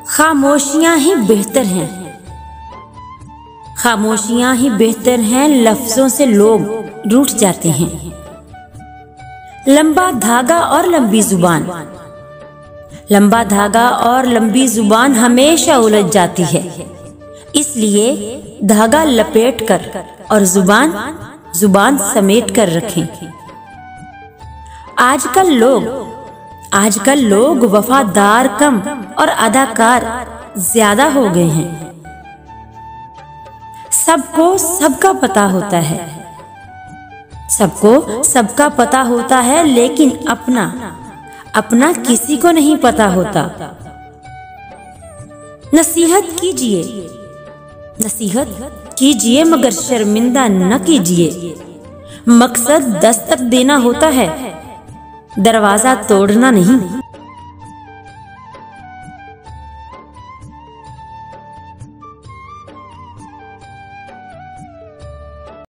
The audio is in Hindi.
खामोशियां ही बेहतर हैं, खामोशियां ही बेहतर हैं, लफ्जों से लोग रूठ जाते हैं। लंबा धागा और लंबी जुबान, लंबा धागा और लंबी जुबान हमेशा उलझ जाती है, इसलिए धागा लपेट कर और जुबान समेट कर रखें। आजकल लोग वफादार कम और अदाकार ज्यादा हो गए हैं। सबको सबका पता होता है, सबको सबका पता होता है, लेकिन अपना किसी को नहीं पता होता। नसीहत कीजिए मगर शर्मिंदा न कीजिए। मकसद दस्तक देना होता है, दरवाजा तोड़ना नहीं।